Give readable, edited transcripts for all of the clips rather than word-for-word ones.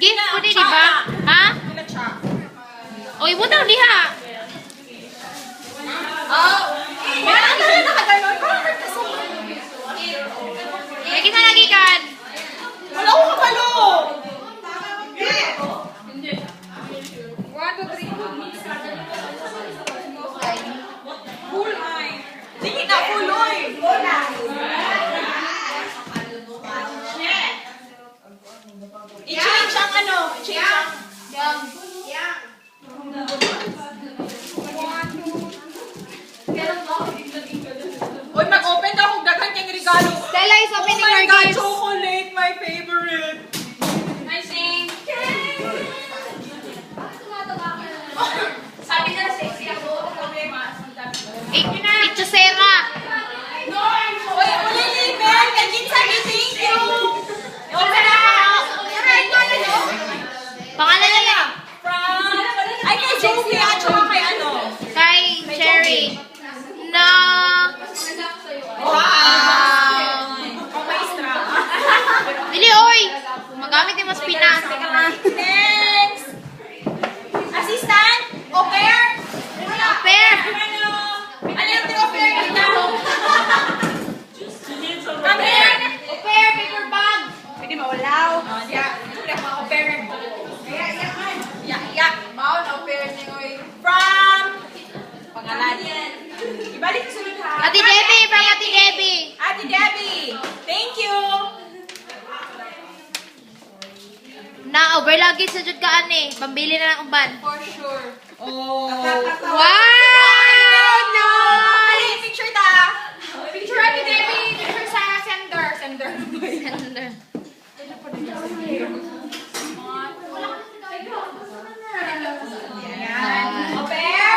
Gift ko din, di ba? Ha? Oy, butang diha. Lagi na lagi kan. Wala ko kapalo! Full eye. Sige na, full eye. I-change ang ano? I-change ang... Uy, mag-open ka kung daghan kayong regalo. Stella is opening Oh my her God, gifts. chocolate, my favorite. Sabi na sexy ako. It's Sarah. Uy, uli email. Kagin sabi, thank you. Open up. Pangalan na lang. From... Ay, kay Joey. Tsaka kay ano? Kay Cherry. Na... Wow. Oh, maestra. Dili, oy. Magamit yung mas pinas. Next. Assistant. Au pair. Au pair. Ano yung au pair dito? Come here. Au pair, paper bag. Pwede maulaw. Yeah. Wala pa au pair. Yeah. Maul au pair ni oy. From pangalan. Ibalik sa sunod ha. Ate Debbie, from Ate Debbie. Ate Debbie. Thank you. Na overlagi sa jud ka ani. Pambili na ng uban. For sure. Oh. Wow! No! Ali, picture ta. Picture Ate Debbie. Picture sa sender. Sender. Yan. Au pair.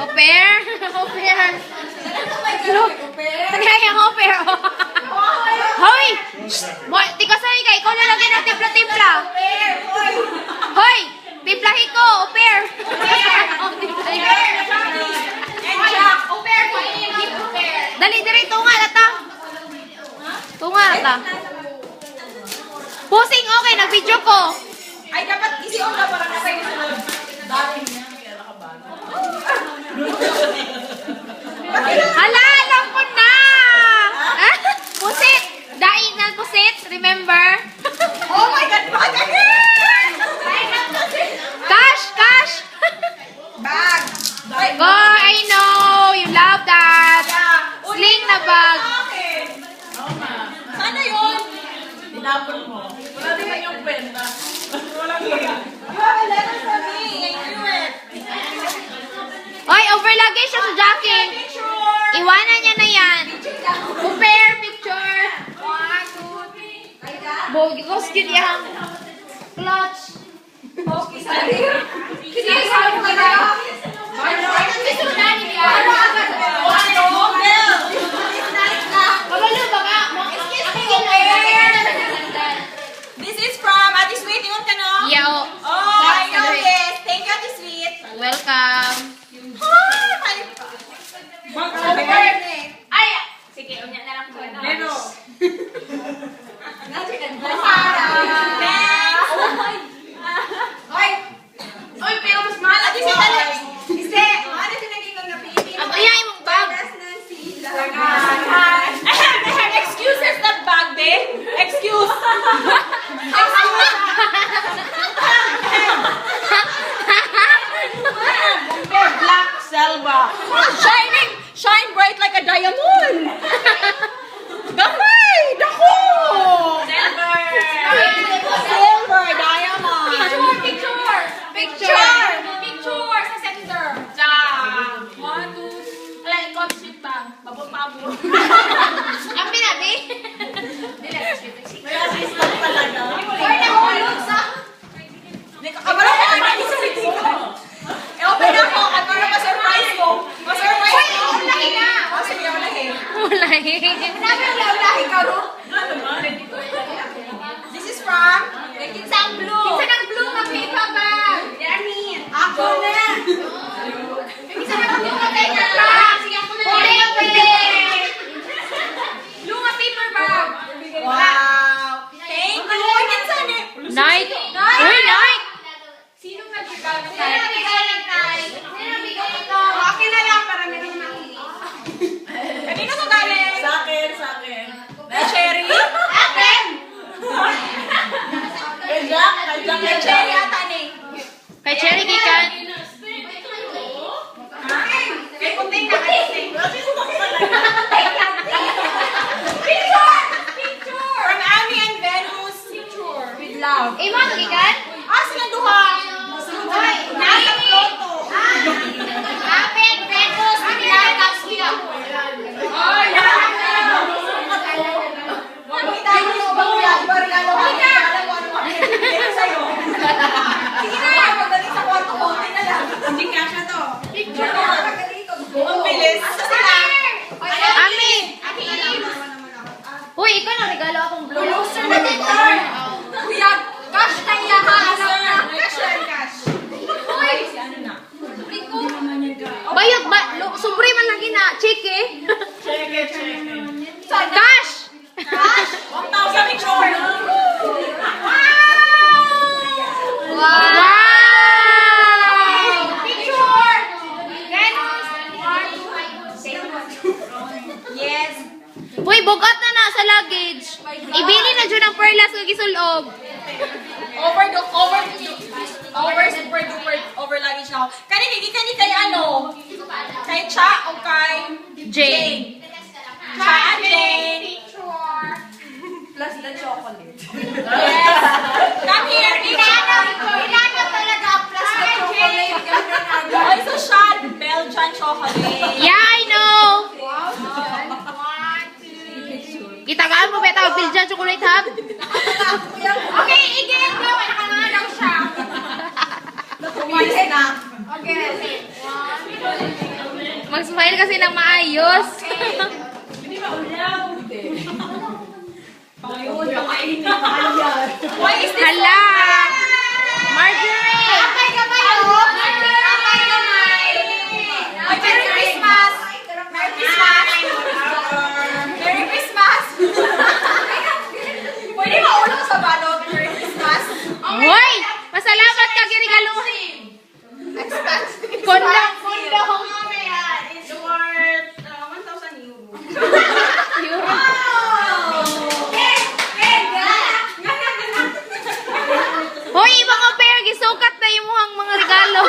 Au pair. Au pair. Au pair. Ano yung au pair? Hoy! Di ka sabi ka, ikaw na lagi ng timpla-timpla. Hoy! Timplahin ko, au pair. And Jack. Au pair. Au pair. Dali, tunga lata. Tunga lata. Pusing, okay, nag-video ko. Ay, dapat isi-on na para kapay na sunod. Hala, alam ko na! Pusit! Dain na pusit, remember? Oh my God! Bag again! Cash! Bag! Go, I know! You love that! Sling na bag. Sana yun? Tinapon mo. Wala din yung penta. Wala din. You have a letter from me. I knew it. Oy, overlagay siya sa jacket. Picture! Iwanan niya na yan. Compare picture. 1, 2, 3. Bogos cute yan. Clutch. Okay, sorry. Kinisa mo ka na. This is from Ate Sweet. Ingon ka no? Yeah, Oh, I know this. Thank you, Ate Sweet. welcome. Ay! Sige, unya na lang ko. Leno. Oy, pero mas mahal. Ate Sweet, Alex. Iste, ano siya naging na Pilipino? Ang ayaw mong bag. They have excuses that bag, babe. Excuse. Black Selva. Shine bright like a diamond. Gamay! Dako! Silver diamond. Picture sa center. Ja. 1, 2. Wala, ikaw sweet ba? Babot-babot. Ang pinabi? Wala sa stock talaga. Or nahulog sa... Kabalo ko ang hindi sa meeting ko. E-open ako at para ma-surprise ko. Ma-surprise ko. Uy, laki na. Oh, sige, wala eh. Akin na lang para meron makinig. Kanino ko galing? Sa akin, sa akin. Cherry? Akin! Kay Jack, kay Cherry ata ni. Kay Cherry Gikan. Kay Puting na kay Puting. From Ami and Venus, picture. With love. Imo Gikan? Silang duha. Hoy, Nasa photo. Apen, Venus, Pilatas, Pila. Ay, hindi kasha to. Ang bilis. Ami! Uy, ikaw na regalo akong blue. Kuya, cash na iya ha. Cash na cash. Uy, si ano na? Bayot ba? Sobre man lagi na. Chiki. Check. Cash! Cash? 1,000 picture. Wow! Picture. Yes. Uy, bugat na sa luggage. Ibili na dyan ang perlas kag isulog. Super duper over luggage na ako. Kani kay ano? Kay Cha o kay Jane. Cha and Jane. Plus the chocolate. Yes. Come here, Inano talaga ang plus na chocolate. Ay, so Sean, Belgian chocolate. Yeah, I know. Gitagaan mo ba tawag Belgian chocolate hub? Okay, again, go. Nakanganaw siya. Umalis na. Mag-smile kasi ng maayos. Hindi ba ulaw? Why is this? Hala! Marjorie! Kapay ka ba yun? Kapay kamay. Ay, Merry Christmas! Merry Christmas! Merry Christmas! Pwede maulong sa balot, Merry Christmas? Hoy! Masalamat ka, ginigalo. Kondong. It's worth 1,000 euro. Euro. Hoy, mga pair, gisukat na yung mga regalo.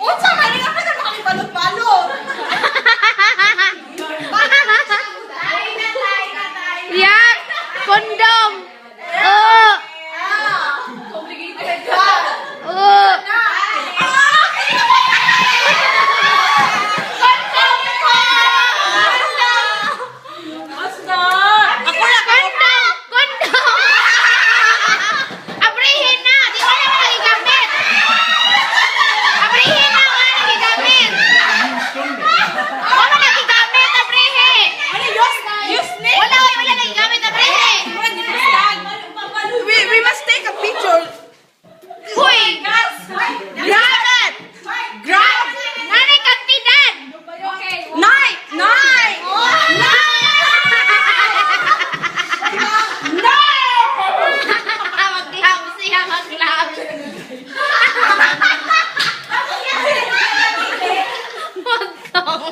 Unsa man nga pa ka makalibalot-balot? Yan! Kondom! Oh! Complicated ka. Oh! Basta! Ako na, kondom! Kondom! Abrihin na! Di ba na nagigamit? Abrihin na! Wala nagigamit! Wala nagigamit! Abrihin! Wala, wala nagigamit! Abrihin! We must take a picture. Huy! Grab it! Grab! Nanay kantidad! Night! Night! Mag-clap siya, mag-clap.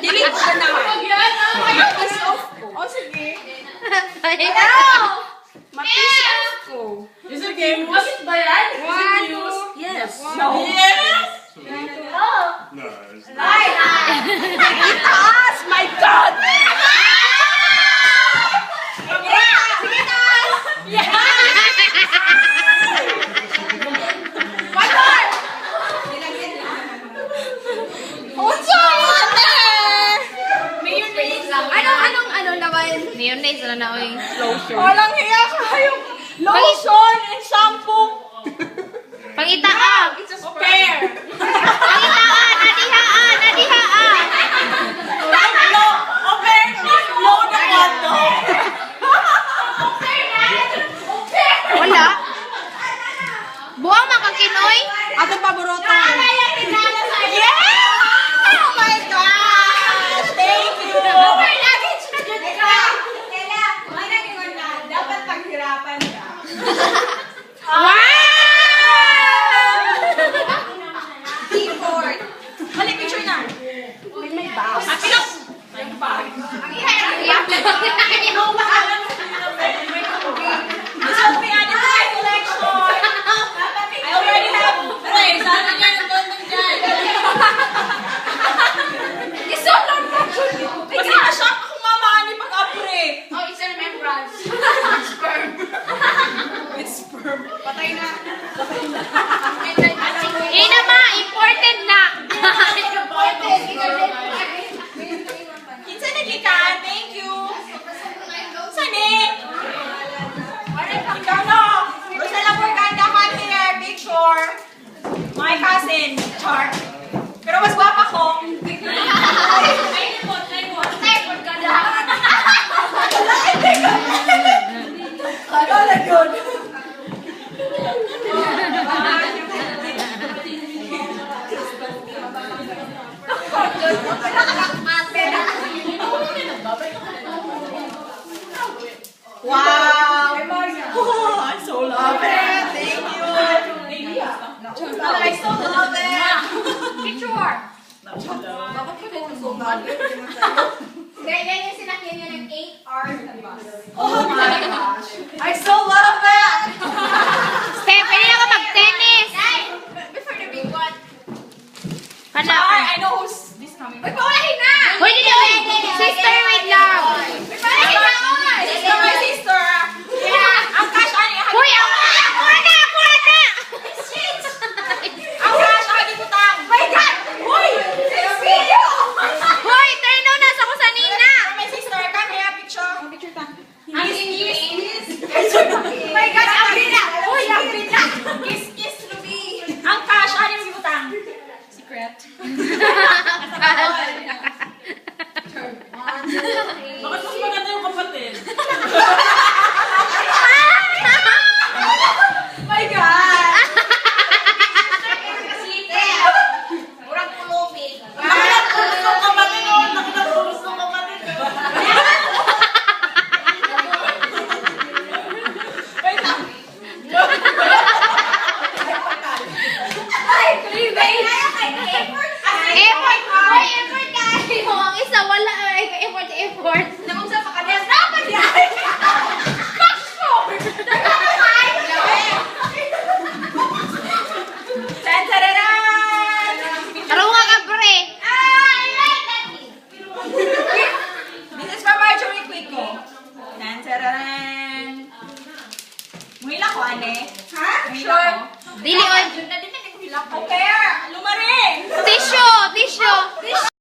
Dili ko na. Oh, sige. Mapis off ko. Is it game? Bakit ba yan? One, two. Yes. Yes! No, it's not. Itaas! My God! Anong laban? Mayonnaise na na, oy. Walang hiya kayo. Lotion and shampoo. Pangitaan! It's a spare. Pangitaan! Nadihaan! Nadihaan! Low. Okay. Low na kwento. Wala? Buwang makakinoy? Ato paborito. Yes! Oh my gosh! Thank you! Dapat paghirapan ka. Keyboard. Balik, picture na. May bag. Ang pinok. Ang iyak. Gusto ko yan. Ito ay collection. I already have. Aray, sana niya yung gondong dyan. Isolong na dyan. Kasi na-shock akong mamani pag-apre. Oh, it's a remembrance. It's sperm. Patay na. Ina ma, important na. Kinsa nagikan? Thank you. Sani? Ikaw no. Rosella Morganda had here. Picture. My cousin. Char. Pero mas guwapa ko. Wow! Oh, I so love it. Thank you. I so love it. Picture. Ganyan yung sinakyan niya ng 8 hours na bus. Oh my gosh. I so love it. Steph, pwede na ako mag-tennis. Before the big one. Hala. I know who's this coming. Uy, paulahin na! Hoy, dili, oy. Sister, wait lang. Uy, paulahin na! Sister, my sister. Yeah. Ang cash, ano yung Hoy, ako na! Ang cash, hagi putang. My God! Uy! Video! Hoy, turn on na sa ko sa Nina. My sister, come here, picture. Picture ta. Kiss. My God, ang bina! Uy, ang bina! Kiss, Ruby. Ang cash, ano yung putang? Secret. Bakit mas maganda yung kapatid? My God! Murang pulubig. Nakatapos ng kapatid o nakatapos ng kapatid. Wait lang. Ay, Ruby! Effort! Effort. Hoy, effort kayo. Ang isa, wala. Effort. Nangusap pa ka niya. Dapat yan! Kakso! Tan-tararan! Tarunga ka, pre. I like that kid. This is for Marjorie Quico. Tan-tararan! Muhila ko, ane. Ha? Muhila ko. Dili, oy. Okay, lumaring! Tissue.